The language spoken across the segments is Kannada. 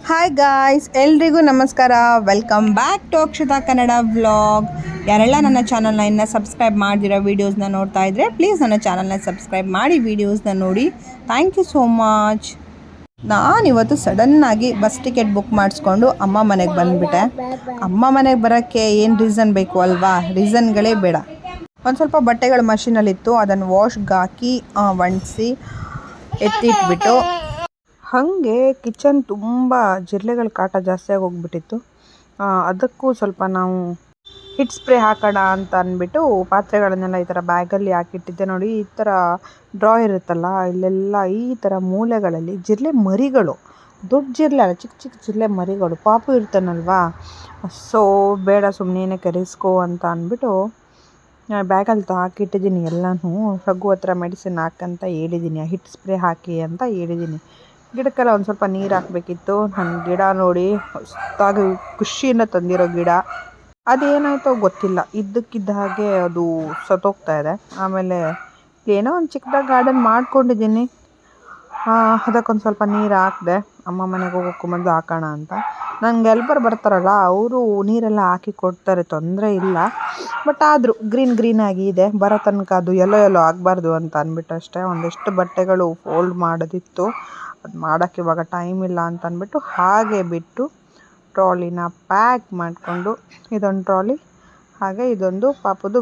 ಹಾಯ್ ಗಾಯ್ಸ್, ಎಲ್ರಿಗೂ ನಮಸ್ಕಾರ. Welcome back to Akshata Kannada vlog. ಯಾರೆಲ್ಲ ನನ್ನ ಚಾನಲ್ನ ಇನ್ನೂ ಸಬ್ಸ್ಕ್ರೈಬ್ ಮಾಡಿದಿರೋ ವೀಡಿಯೋಸ್ನ ನೋಡ್ತಾ ಇದ್ದರೆ ಪ್ಲೀಸ್ ನನ್ನ ಚಾನಲ್ನ ಸಬ್ಸ್ಕ್ರೈಬ್ ಮಾಡಿ ವೀಡಿಯೋಸ್ನ ನೋಡಿ. Thank you so much. ನಾನಿವತ್ತು ಸಡನ್ನಾಗಿ ಬಸ್ ಟಿಕೆಟ್ ಬುಕ್ ಮಾಡಿಸ್ಕೊಂಡು ಅಮ್ಮ ಮನೆಗೆ ಬಂದುಬಿಟ್ಟೆ. ಅಮ್ಮ ಮನೆಗೆ ಬರೋಕ್ಕೆ ಏನು ರೀಸನ್ ಬೇಕು ಅಲ್ವಾ? ರೀಸನ್ಗಳೇ ಬೇಡ. ಒಂದು ಸ್ವಲ್ಪ ಬಟ್ಟೆಗಳು ಮಷೀನಲ್ಲಿತ್ತು, ಅದನ್ನು ವಾಶ್ಗೆ ಹಾಕಿ ಒಣಗಿಸಿ ಎತ್ತಿಟ್ಬಿಟ್ಟು, ಹಾಗೆ ಕಿಚನ್ ತುಂಬ ಜಿರಳೆಗಳ ಕಾಟ ಜಾಸ್ತಿಯಾಗಿ ಹೋಗ್ಬಿಟ್ಟಿತ್ತು. ಅದಕ್ಕೂ ಸ್ವಲ್ಪ ನಾವು ಹಿಟ್ ಸ್ಪ್ರೇ ಹಾಕೋಣ ಅಂತ ಅಂದ್ಬಿಟ್ಟು ಪಾತ್ರೆಗಳನ್ನೆಲ್ಲ ಈ ಥರ ಬ್ಯಾಗಲ್ಲಿ ಹಾಕಿಟ್ಟಿದ್ದೆ. ನೋಡಿ, ಈ ಥರ ಡ್ರಾ ಇರುತ್ತಲ್ಲ, ಇಲ್ಲೆಲ್ಲ ಈ ಥರ ಮೂಲೆಗಳಲ್ಲಿ ಜಿರಳೆ ಮರಿಗಳು, ದೊಡ್ಡ ಜಿರಳೆ ಅಲ್ಲ, ಚಿಕ್ಕ ಚಿಕ್ಕ ಜಿರಳೆ ಮರಿಗಳು, ಪಾಪು ಇರ್ತಾನಲ್ವಾ. ಸೊ ಬೇಡ, ಸುಮ್ಮನೆ ರಿಸ್ಕು ಅಂತ ಅಂದ್ಬಿಟ್ಟು ಬ್ಯಾಗಲ್ಲಿ ಹಾಕಿಟ್ಟಿದ್ದೀನಿ. ಎಲ್ಲನೂ ರಘು ಹತ್ರ ಮೆಡಿಸಿನ್ ಹಾಕಂತ ಹೇಳಿದ್ದೀನಿ, ಹಿಟ್ ಸ್ಪ್ರೇ ಹಾಕಿ ಅಂತ ಹೇಳಿದ್ದೀನಿ. ಗಿಡಕ್ಕೆಲ್ಲ ಒಂದು ಸ್ವಲ್ಪ ನೀರು ಹಾಕಬೇಕಿತ್ತು. ನನ್ನ ಗಿಡ ನೋಡಿ ಹೊಸದಾಗಿ ಖುಷಿಯಿಂದ ತಂದಿರೋ ಗಿಡ, ಅದೇನಾಯಿತೋ ಗೊತ್ತಿಲ್ಲ, ಇದ್ದಕ್ಕಿದ್ದ ಹಾಗೆ ಅದು ಸತ್ತೋಗ್ತಾ ಇದೆ. ಆಮೇಲೆ ಏನೋ ಒಂದು ಚಿಕ್ಕದಾಗಿ ಗಾರ್ಡನ್ ಮಾಡ್ಕೊಂಡಿದ್ದೀನಿ, ಅದಕ್ಕೊಂದು ಸ್ವಲ್ಪ ನೀರು ಹಾಕಿದೆ. ಅಮ್ಮ ಮನೆಗೆ ಹೋಗೋಕ್ಕೂ ಮೊದಲು ಹಾಕೋಣ ಅಂತ. ನನಗೆ ಹೆಲ್ಪರ್ ಬರ್ತಾರಲ್ಲ, ಅವರು ನೀರೆಲ್ಲ ಹಾಕಿ ಕೊಡ್ತಾರೆ, ತೊಂದರೆ ಇಲ್ಲ. ಬಟ್ ಆದರೂ ಗ್ರೀನ್ ಆಗಿ ಇದೆ, ಬರೋ ತನಕ ಅದು ಎಲ್ಲೋ ಆಗಬಾರ್ದು ಅಂತ ಅಂದ್ಬಿಟ್ಟು ಅಷ್ಟೇ. ಒಂದಿಷ್ಟು ಬಟ್ಟೆಗಳು ಫೋಲ್ಡ್ ಮಾಡೋದಿತ್ತು, ಅದು ಮಾಡೋಕ್ಕೆ ಇವಾಗ ಟೈಮ್ ಇಲ್ಲ ಅಂತ ಅಂದ್ಬಿಟ್ಟು ಹಾಗೆ ಬಿಟ್ಟು ಟ್ರಾಲಿನ ಪ್ಯಾಕ್ ಮಾಡಿಕೊಂಡು, ಇದೊಂದು ಟ್ರಾಲಿ, ಹಾಗೆ ಇದೊಂದು ಪಾಪುದು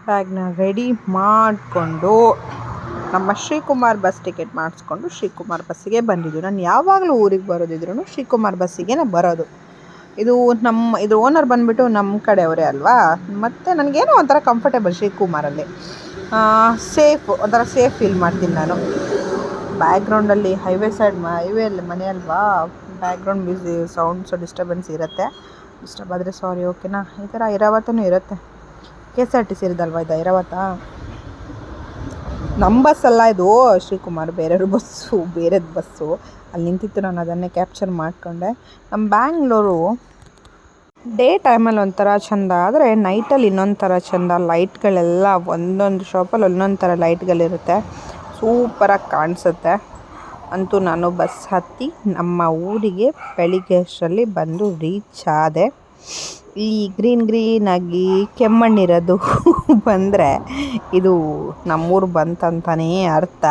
ಬ್ಯಾಗ್ನ ರೆಡಿ ಮಾಡಿಕೊಂಡು ನಮ್ಮ ಶ್ರೀಕುಮಾರ್ ಬಸ್ ಟಿಕೆಟ್ ಮಾಡಿಸ್ಕೊಂಡು ಶ್ರೀಕುಮಾರ್ ಬಸ್ಸಿಗೆ ಬಂದಿದ್ದು. ನಾನು ಯಾವಾಗಲೂ ಊರಿಗೆ ಬರೋದಿದ್ರು ಶ್ರೀಕುಮಾರ್ ಬಸ್ಸಿಗೆ ಬರೋದು. ಇದು ಓನರ್ ಬಂದುಬಿಟ್ಟು ನಮ್ಮ ಕಡೆಯವರೇ ಅಲ್ವಾ, ಮತ್ತು ನನಗೇನೋ ಒಂಥರ ಕಂಫರ್ಟೇಬಲ್ ಶ್ರೀಕುಮಾರಲ್ಲಿ, ಒಂಥರ ಸೇಫ್ ಫೀಲ್ ಮಾಡ್ತೀನಿ ನಾನು. ಬ್ಯಾಕ್ಗ್ರೌಂಡಲ್ಲಿ ಹೈವೇಯಲ್ಲಿ ಮನೆ ಅಲ್ವಾ, ಬ್ಯಾಕ್ಗ್ರೌಂಡ್ ಮ್ಯೂಸಿಕ್ ಸೌಂಡ್ಸು ಡಿಸ್ಟರ್ಬೆನ್ಸ್ ಇರುತ್ತೆ. ಡಿಸ್ಟರ್ಬ್ ಆದರೆ ಸಾರಿ, ಓಕೆನಾ? ಈ ಥರ ಐರಾವತನೂ ಇರುತ್ತೆ. KSRTC ಇರೋದಲ್ವ ಇದು ಐರಾವತ. ನಮ್ಮ ಬಸ್ಸಲ್ಲ ಇದು, ಶ್ರೀಕುಮಾರ್ ಬೇರೆಯವ್ರ ಬಸ್ಸು, ಬೇರೆದು ಬಸ್ಸು. ಅಲ್ಲಿ ನಿಂತಿತ್ತು, ನಾನು ಅದನ್ನೇ ಕ್ಯಾಪ್ಚರ್ ಮಾಡಿಕೊಂಡೆ. ನಮ್ಮ ಬ್ಯಾಂಗ್ಳೂರು ಡೇ ಟೈಮಲ್ಲಿ ಒಂಥರ ಚೆಂದ, ಆದರೆ ನೈಟಲ್ಲಿ ಇನ್ನೊಂದು ಥರ ಚೆಂದ. ಲೈಟ್ಗಳೆಲ್ಲ ಒಂದೊಂದು ಶಾಪಲ್ಲಿ ಒಂದೊಂದು ಥರ ಲೈಟ್ಗಳಿರುತ್ತೆ, ಸೂಪರಾಗಿ ಕಾಣಿಸುತ್ತೆ. ಅಂತೂ ನಾನು ಬಸ್ ಹತ್ತಿ ನಮ್ಮ ಊರಿಗೆ ಬೆಳಿಗ್ಗೆ ಅಷ್ಟರಲ್ಲಿ ಬಂದು ರೀಚ್ ಆದೆ. ಈ ಗ್ರೀನಾಗಿ ಕೆಮ್ಮಣ್ಣಿರೋದು ಬಂದರೆ ಇದು ನಮ್ಮೂರು ಬಂತಂತನೇ ಅರ್ಥ.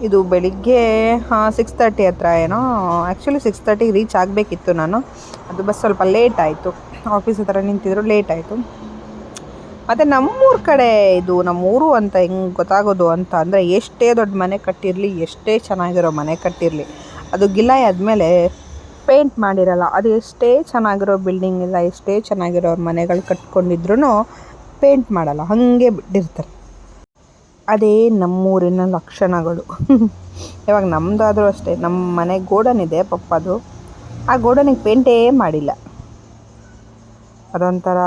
ಇದು ಬೆಳಿಗ್ಗೆ 6:30 ಹತ್ರ ಏನೋ, ಆ್ಯಕ್ಚುಲಿ 6:30 ರೀಚ್ ಆಗಬೇಕಿತ್ತು ನಾನು. ಅದು ಬಸ್ ಸ್ವಲ್ಪ ಲೇಟ್ ಆಯಿತು, ಆಫೀಸ್ ಹತ್ರ ನಿಂತಿದ್ರು, ಲೇಟ್ ಆಯಿತು. ಮತ್ತು ನಮ್ಮೂರ ಕಡೆ ಇದು ನಮ್ಮೂರು ಅಂತ ಹೆಂಗೆ ಗೊತ್ತಾಗೋದು ಅಂತ ಅಂದರೆ, ಎಷ್ಟೇ ದೊಡ್ಡ ಮನೆ ಕಟ್ಟಿರಲಿ, ಎಷ್ಟೇ ಚೆನ್ನಾಗಿರೋ ಮನೆ ಕಟ್ಟಿರಲಿ, ಅದು ಗಿಲಾಯಿ ಆದಮೇಲೆ ಪೇಂಟ್ ಮಾಡಿರಲ್ಲ. ಅದು ಎಷ್ಟೇ ಚೆನ್ನಾಗಿರೋ ಬಿಲ್ಡಿಂಗ್ ಇಲ್ಲ, ಎಷ್ಟೇ ಚೆನ್ನಾಗಿರೋ ಮನೆಗಳು ಕಟ್ಕೊಂಡಿದ್ರು ಪೇಂಟ್ ಮಾಡಲ್ಲ, ಹಾಗೆ ಬಿಟ್ಟಿರ್ತಾರೆ. ಅದೇ ನಮ್ಮೂರಿನ ಲಕ್ಷಣಗಳು. ಇವಾಗ ನಮ್ಮದಾದರೂ ಅಷ್ಟೇ, ನಮ್ಮ ಮನೆ ಗೋಡನ್ ಇದೆ ಪಪ್ಪದು, ಆ ಗೋಡನಿಗೆ ಪೇಂಟೇ ಮಾಡಿಲ್ಲ. ಅದೊಂಥರ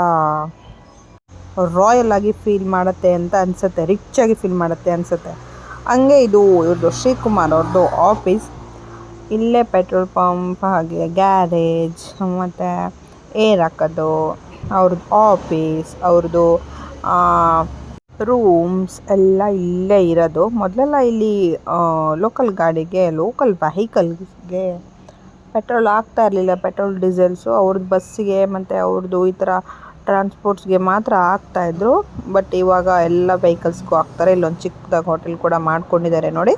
ರಾಯಲ್ ಆಗಿ ಫೀಲ್ ಮಾಡುತ್ತೆ ಅಂತ ಅನಿಸುತ್ತೆ, ರಿಚ್ಚಾಗಿ ಫೀಲ್ ಮಾಡುತ್ತೆ ಅನಿಸುತ್ತೆ. ಹಂಗೆ ಇವ್ರದ್ದು ಶ್ರೀಕುಮಾರ್ ಅವ್ರದ್ದು ಆಫೀಸ್. ಇಲ್ಲೇ ಪೆಟ್ರೋಲ್ ಪಂಪ್, ಹಾಗೆ ಗ್ಯಾರೇಜ್, ಮತ್ತು ಏರ್ ಹಾಕೋದು, ಅವ್ರದ್ದು ಆಫೀಸ್, ಅವ್ರದ್ದು ರೂಮ್ಸ್ ಎಲ್ಲ ಇಲ್ಲೇ ಇರೋದು. ಮೊದಲೆಲ್ಲ ಇಲ್ಲಿ ಲೋಕಲ್ ವೆಹಿಕಲ್ಗೆ ಪೆಟ್ರೋಲ್ ಆಗ್ತಾ ಇರಲಿಲ್ಲ, ಪೆಟ್ರೋಲ್ ಡೀಸೆಲ್ಸು ಅವ್ರದ್ದು ಬಸ್ಸಿಗೆ ಮತ್ತು ಅವ್ರದ್ದು ಈ ಥರ ಟ್ರಾನ್ಸ್ಪೋರ್ಟ್ಸ್ಗೆ ಮಾತ್ರ ಆಗ್ತಾಯಿದ್ರು. ಬಟ್ ಇವಾಗ ಎಲ್ಲ ವೆಹಿಕಲ್ಸ್ಗೂ ಹಾಕ್ತಾರೆ. ಇಲ್ಲೊಂದು ಚಿಕ್ಕದಾಗಿ ಹೋಟೆಲ್ ಕೂಡ ಮಾಡ್ಕೊಂಡಿದ್ದಾರೆ ನೋಡಿ,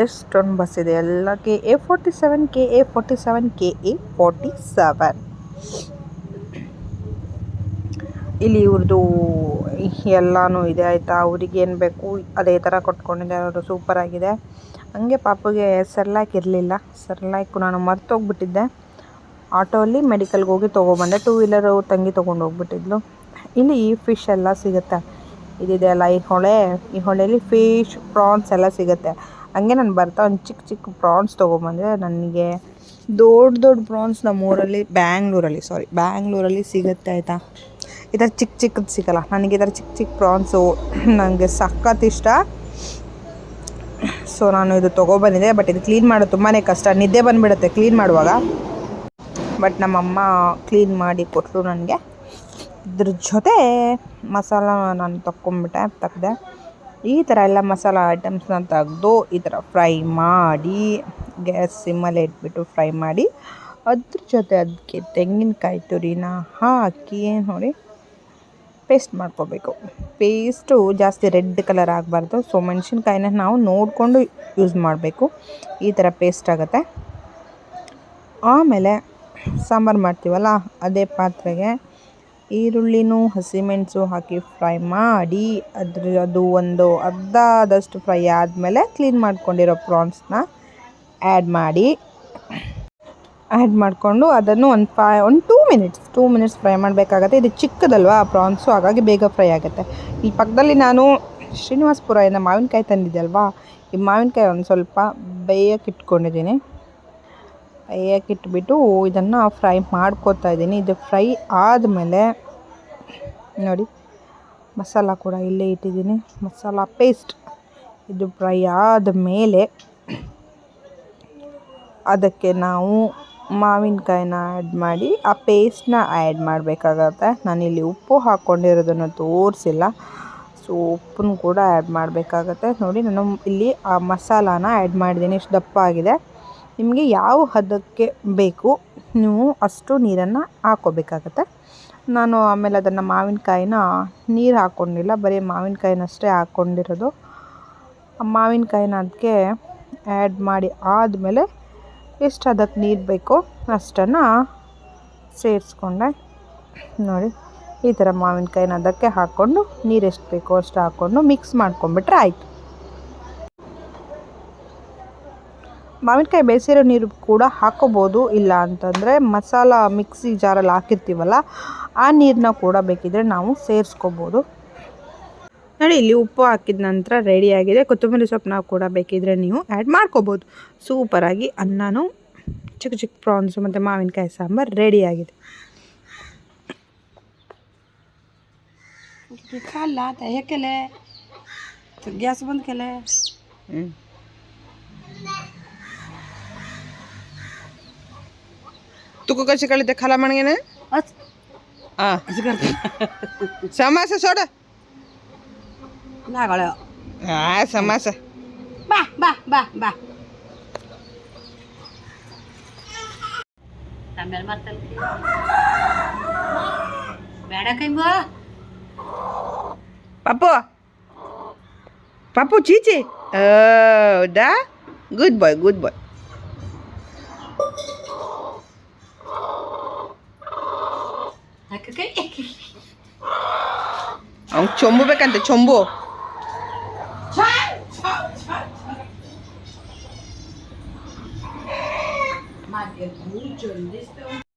ಎಷ್ಟೊಂದು ಬಸ್ ಇದೆ. ಎಲ್ಲ KA47 KA47 ಇಲ್ಲಿ ಇವ್ರದ್ದು ಎಲ್ಲನೂ ಇದೆ ಆಯಿತಾ. ಅವ್ರಿಗೆ ಏನು ಬೇಕು ಅದೇ ಥರ ಕೊಟ್ಕೊಂಡಿದ್ದಾರೆ ಅವರು, ಸೂಪರಾಗಿದೆ. ಹಂಗೆ ಪಾಪುಗೆ ಸೆರ್ಲ್ಯಾಕ್ ಇರಲಿಲ್ಲ, ಸೆರ್ಲ್ಯಾಕು ನಾನು ಮರ್ತೋಗ್ಬಿಟ್ಟಿದ್ದೆ. ಆಟೋಲ್ಲಿ ಮೆಡಿಕಲ್ಗೆ ಹೋಗಿ ತೊಗೊಬಂದೆ, 2 ವೀಲರು ತಂಗಿ ತೊಗೊಂಡು ಹೋಗ್ಬಿಟ್ಟಿದ್ಲು. ಇಲ್ಲಿ ಫಿಶ್ ಎಲ್ಲ ಸಿಗುತ್ತೆ, ಇದಿದೆಯಲ್ಲ ಈ ಹೊಳೆಯಲ್ಲಿ ಫಿಶ್, ಪ್ರಾನ್ಸ್ ಎಲ್ಲ ಸಿಗುತ್ತೆ. ಹಂಗೆ ನಾನು ಬರ್ತಾ ಒಂದು ಚಿಕ್ಕ ಪ್ರಾನ್ಸ್ ತೊಗೊಬಂದೆ. ನನಗೆ ದೊಡ್ಡ ಪ್ರಾನ್ಸ್ ನಮ್ಮೂರಲ್ಲಿ ಬ್ಯಾಂಗ್ಳೂರಲ್ಲಿ ಸಿಗುತ್ತೆ ಆಯಿತಾ. ಈ ಥರ ಚಿಕ್ಕದು ಸಿಗೋಲ್ಲ. ನನಗೆ ಈ ಥರ ಚಿಕ್ಕ ಪ್ರಾನ್ಸು ನನಗೆ ಸಖತ್ ಇಷ್ಟ. ಸೊ ನಾನು ಇದು ತೊಗೊಬಂದಿದ್ದೆ. ಬಟ್ ಇದು ಕ್ಲೀನ್ ಮಾಡೋದು ತುಂಬಾ ಕಷ್ಟ, ನಿದ್ದೆ ಬಂದುಬಿಡುತ್ತೆ ಕ್ಲೀನ್ ಮಾಡುವಾಗ. ಬಟ್ ನಮ್ಮಮ್ಮ ಕ್ಲೀನ್ ಮಾಡಿ ಕೊಟ್ಟರು ನನಗೆ. ಇದ್ರ ಜೊತೆ ಮಸಾಲ ನಾನು ತೆಗ್ದೆ. ಈ ಥರ ಎಲ್ಲ ಮಸಾಲ ಐಟಮ್ಸ್ನ ತೆಗೆದು ಈ ಥರ ಫ್ರೈ ಮಾಡಿ ಗ್ಯಾಸ್ ಸಿಮ್ಮಲ್ಲಿ ಇಟ್ಬಿಟ್ಟು ಫ್ರೈ ಮಾಡಿ ಅದ್ರ ಜೊತೆ ಅದಕ್ಕೆ ತೆಂಗಿನಕಾಯಿ ತುರಿನ ಹಾಕಿ ನೋಡಿ ಪೇಸ್ಟ್ ಮಾಡ್ಕೋಬೇಕು. ಪೇಸ್ಟು ಜಾಸ್ತಿ ರೆಡ್ ಕಲರ್ ಆಗಬಾರ್ದು. ಸೊ ಮೆಣಸಿನ್ಕಾಯಿನ ನಾವು ನೋಡಿಕೊಂಡು ಯೂಸ್ ಮಾಡಬೇಕು. ಈ ಥರ ಪೇಸ್ಟ್ ಆಗುತ್ತೆ. ಆಮೇಲೆ ಸಾಂಬಾರು ಮಾಡ್ತೀವಲ್ಲ ಅದೇ ಪಾತ್ರೆಗೆ ಈರುಳ್ಳಿನೂ ಹಸಿಮೆಣಸು ಹಾಕಿ ಫ್ರೈ ಮಾಡಿ ಅದು ಒಂದು ಅರ್ಧದಷ್ಟು ಫ್ರೈ ಆದಮೇಲೆ ಕ್ಲೀನ್ ಮಾಡ್ಕೊಂಡಿರೋ ಪ್ರಾನ್ಸ್ನ ಆ್ಯಡ್ ಮಾಡಿಕೊಂಡು ಅದನ್ನು ಒಂದು 2 ಮಿನಿಟ್ಸ್ ಫ್ರೈ ಮಾಡಬೇಕಾಗತ್ತೆ. ಇದು ಚಿಕ್ಕದಲ್ವಾ ಪ್ರಾನ್ಸು, ಹಾಗಾಗಿ ಬೇಗ ಫ್ರೈ ಆಗುತ್ತೆ. ಈ ಪಕ್ಕದಲ್ಲಿ ನಾನು ಶ್ರೀನಿವಾಸಪುರದಿಂದ ಮಾವಿನಕಾಯಿ ತಂದಿದ್ದೆ ಅಲ್ವಾ, ಈ ಮಾವಿನಕಾಯಿ ಒಂದು ಸ್ವಲ್ಪ ಬೇಯಕ್ಕಿಟ್ಕೊಂಡಿದ್ದೀನಿ. ಬೇಯಕ್ಕಿಟ್ಬಿಟ್ಟು ಇದನ್ನು ಫ್ರೈ ಮಾಡ್ಕೋತಾ ಇದ್ದೀನಿ. ಇದು ಫ್ರೈ ಆದಮೇಲೆ ನೋಡಿ ಮಸಾಲ ಕೂಡ ಇಲ್ಲೇ ಇಟ್ಟಿದ್ದೀನಿ. ಮಸಾಲ ಪೇಸ್ಟ್ ಇದು ಫ್ರೈ ಆದಮೇಲೆ ಅದಕ್ಕೆ ನಾವು ಮಾವಿನಕಾಯಿನ ಆ್ಯಡ್ ಮಾಡಿ ಆ ಪೇಸ್ಟ್ನ ಆ್ಯಡ್ ಮಾಡಬೇಕಾಗತ್ತೆ. ನಾನಿಲ್ಲಿ ಉಪ್ಪು ಹಾಕ್ಕೊಂಡಿರೋದನ್ನು ತೋರಿಸಿಲ್ಲ. ಸೊ ಉಪ್ಪನ್ನು ಕೂಡ ಆ್ಯಡ್ ಮಾಡಬೇಕಾಗತ್ತೆ. ನೋಡಿ ನಾನು ಇಲ್ಲಿ ಆ ಮಸಾಲಾನ ಆ್ಯಡ್ ಮಾಡಿದ್ದೀನಿ. ಇಷ್ಟು ದಪ್ಪ ಆಗಿದೆ. ನಿಮಗೆ ಯಾವ ಹದಕ್ಕೆ ಬೇಕು ನೀವು ಅಷ್ಟು ನೀರನ್ನು ಹಾಕ್ಕೋಬೇಕಾಗತ್ತೆ. ನಾನು ಆಮೇಲೆ ಅದನ್ನು ಮಾವಿನಕಾಯಿನ ನೀರು ಹಾಕ್ಕೊಂಡಿಲ್ಲ, ಬರೀ ಮಾವಿನಕಾಯಿನಷ್ಟೇ ಹಾಕ್ಕೊಂಡಿರೋದು. ಆ ಮಾವಿನಕಾಯಿನ ಅದಕ್ಕೆ ಆ್ಯಡ್ ಮಾಡಿ ಆದಮೇಲೆ ಎಷ್ಟು ಅದಕ್ಕೆ ನೀರು ಬೇಕೋ ಅಷ್ಟನ್ನು ಸೇರಿಸ್ಕೊಂಡೆ. ನೋಡಿ ಈ ಥರ ಮಾವಿನಕಾಯಿನ ಅದಕ್ಕೆ ಹಾಕ್ಕೊಂಡು ನೀರು ಎಷ್ಟು ಬೇಕೋ ಅಷ್ಟು ಹಾಕ್ಕೊಂಡು ಮಿಕ್ಸ್ ಮಾಡ್ಕೊಂಬಿಟ್ರೆ ಆಯಿತು. ಮಾವಿನಕಾಯಿ ಬೇಯಿಸಿರೋ ನೀರು ಕೂಡ ಹಾಕ್ಕೋಬೋದು. ಇಲ್ಲ ಅಂತಂದರೆ ಮಸಾಲ ಮಿಕ್ಸಿ ಜಾರಲ್ಲಿ ಹಾಕಿರ್ತೀವಲ್ಲ ಆ ನೀರನ್ನ ಕೂಡ ಬೇಕಿದ್ದರೆ ನಾವು ಸೇರಿಸ್ಕೋಬೋದು. ನೋಡಿ ಇಲ್ಲಿ ಉಪ್ಪು ಹಾಕಿದ ನಂತರ ರೆಡಿಯಾಗಿದೆ. ಕೊತ್ತಂಬರಿ ಸೊಪ್ಪನ್ನ ಕೂಡ ಬೇಕಿದ್ದರೆ ನೀವು ಆ್ಯಡ್ ಮಾಡ್ಕೋಬೋದು. ಸೂಪರಾಗಿ ಅನ್ನನೂ ಚಿಕ್ಕ ಪ್ರಾನ್ಸು ಮತ್ತು ಮಾವಿನಕಾಯಿ ಸಾಂಬಾರು ರೆಡಿಯಾಗಿದೆ. खाल्ला आता हे केले तर गॅस बंद केले. तुका कशी कळली ते खाला म्हणगे ना असं करते समासा सोड ना गळ्या समासा बा बा बा बा ಆಮೇಲೆ ಮಾಡ್ತಲ್ಲ ಬೇಡ ಕೈಗೋ ಪಾಪು ಚೀಚಿ ಹೌದಾ, ಗುಡ್ ಬಾಯ್. ಅವ್ನು ಚೊಂಬು ಬೇಕಂತೆ, ಚೊಂಬು.